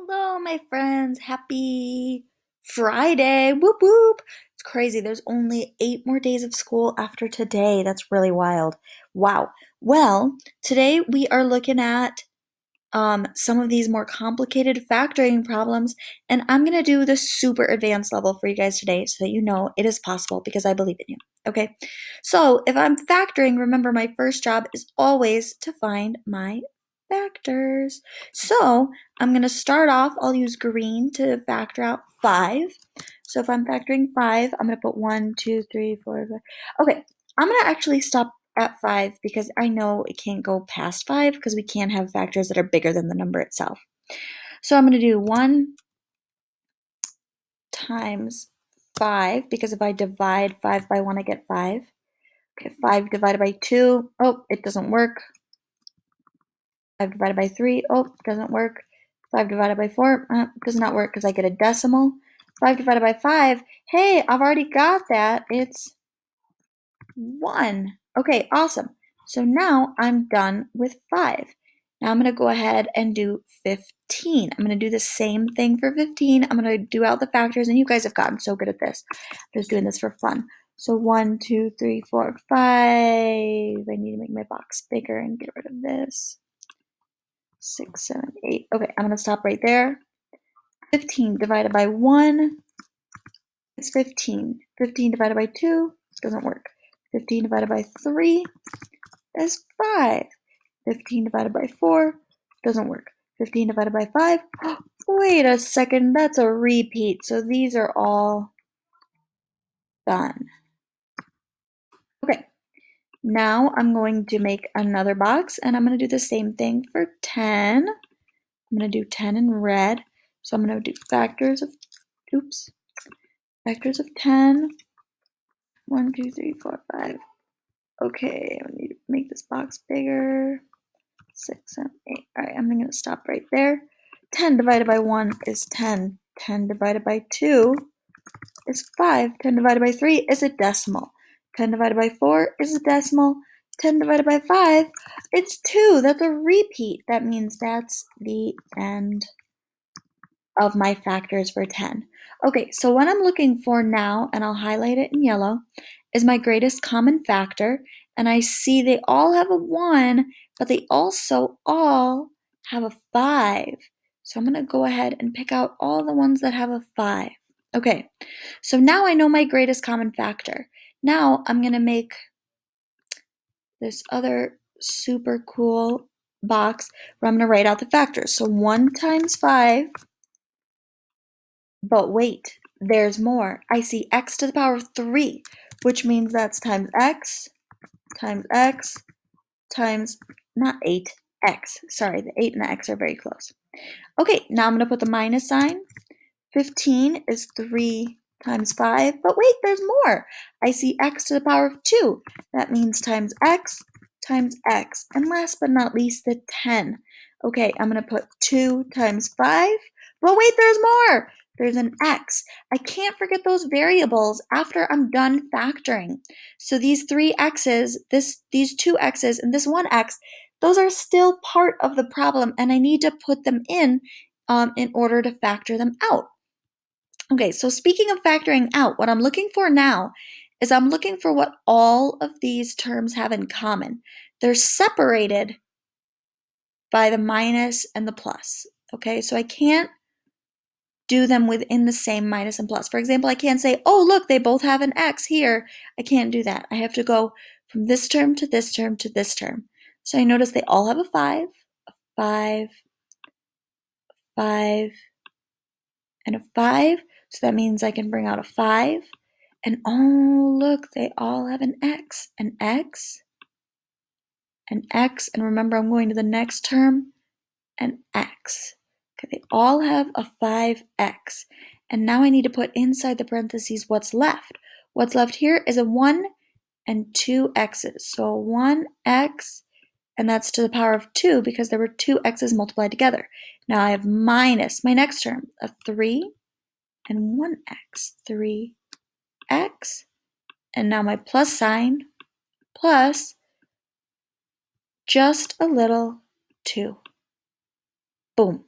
Hello, my friends. Happy Friday. Whoop whoop. It's crazy. There's only 8 more days of school after today. That's really wild. Wow. Well, today we are looking at some of these more complicated factoring problems, and I'm going to do the super advanced level for you guys today so that you know it is possible because I believe in you. Okay. So if I'm factoring, remember my first job is always to find my factors. So I'm going to start off, I'll use green to factor out 5. So if I'm factoring 5, I'm going to put 1, 2, 3, 4, 5. Okay, I'm going to actually stop at 5 because I know it can't go past 5 because we can't have factors that are bigger than the number itself. So I'm going to do 1 times 5 because if I divide 5 by 1, I get 5. Okay, 5 divided by 2, oh, it doesn't work. 5 divided by 3, oh, it doesn't work. 5 divided by 4, does not work because I get a decimal. 5 divided by 5, hey, I've already got that. It's 1. Okay, awesome. So now I'm done with 5. Now I'm going to go ahead and do 15. I'm going to do the same thing for 15. I'm going to do out the factors, and you guys have gotten so good at this. I'm just doing this for fun. So 1, 2, 3, 4, 5. I need to make my box bigger and get rid of this. 6, 7, 8. Okay, I'm going to stop right there. 15 divided by 1 is 15. 15 divided by 2 doesn't work. 15 divided by 3 is 5. 15 divided by 4 doesn't work. 15 divided by 5, wait a second, that's a repeat. So these are all done. Okay, now I'm going to make another box and I'm going to do the same thing for 10. I'm going to do 10 in red. So I'm going to do factors of 10. 1, 2, 3, 4, 5. Okay, I need to make this box bigger. 6, 7, 8. All right, I'm going to stop right there. 10 divided by 1 is 10. 10 divided by 2 is 5. 10 divided by 3 is a decimal. 10 divided by 4 is a decimal. 10 divided by 5, it's 2. That's a repeat. That means that's the end of my factors for 10. Okay, so what I'm looking for now, and I'll highlight it in yellow, is my greatest common factor. And I see they all have a 1, but they also all have a 5. So I'm going to go ahead and pick out all the ones that have a 5. Okay, so now I know my greatest common factor. Now I'm going to make this other super cool box where I'm going to write out the factors. So 1 times 5. But wait, there's more. I see x to the power of 3, which means that's times x, times, not 8, x. Sorry, the 8 and the x are very close. Okay, now I'm going to put the minus sign. 15 is 3 times 5, but wait, there's more. I see x to the power of 2. That means times x, and last but not least, the 10. Okay, I'm going to put 2 times 5, but wait, there's more. There's an x. I can't forget those variables after I'm done factoring. So these 3 x's, these 2 x's, and this 1 x, those are still part of the problem, and I need to put them in order to factor them out. Okay, so speaking of factoring out, what I'm looking for now is I'm looking for what all of these terms have in common. They're separated by the minus and the plus. Okay, so I can't do them within the same minus and plus. For example, I can't say, oh, look, they both have an x here. I can't do that. I have to go from this term to this term to this term. So I notice they all have a 5, 5, 5, and a 5. So that means I can bring out a 5. And oh, look, they all have an x, an x, an x. And remember, I'm going to the next term, an x. Okay, they all have a 5x. And now I need to put inside the parentheses what's left. What's left here is a 1 and 2 x's. So 1x, and that's to the power of 2 because there were 2 x's multiplied together. Now I have minus my next term, a 3 and 1x, 3x. And now my plus sign, plus just a little 2. Boom.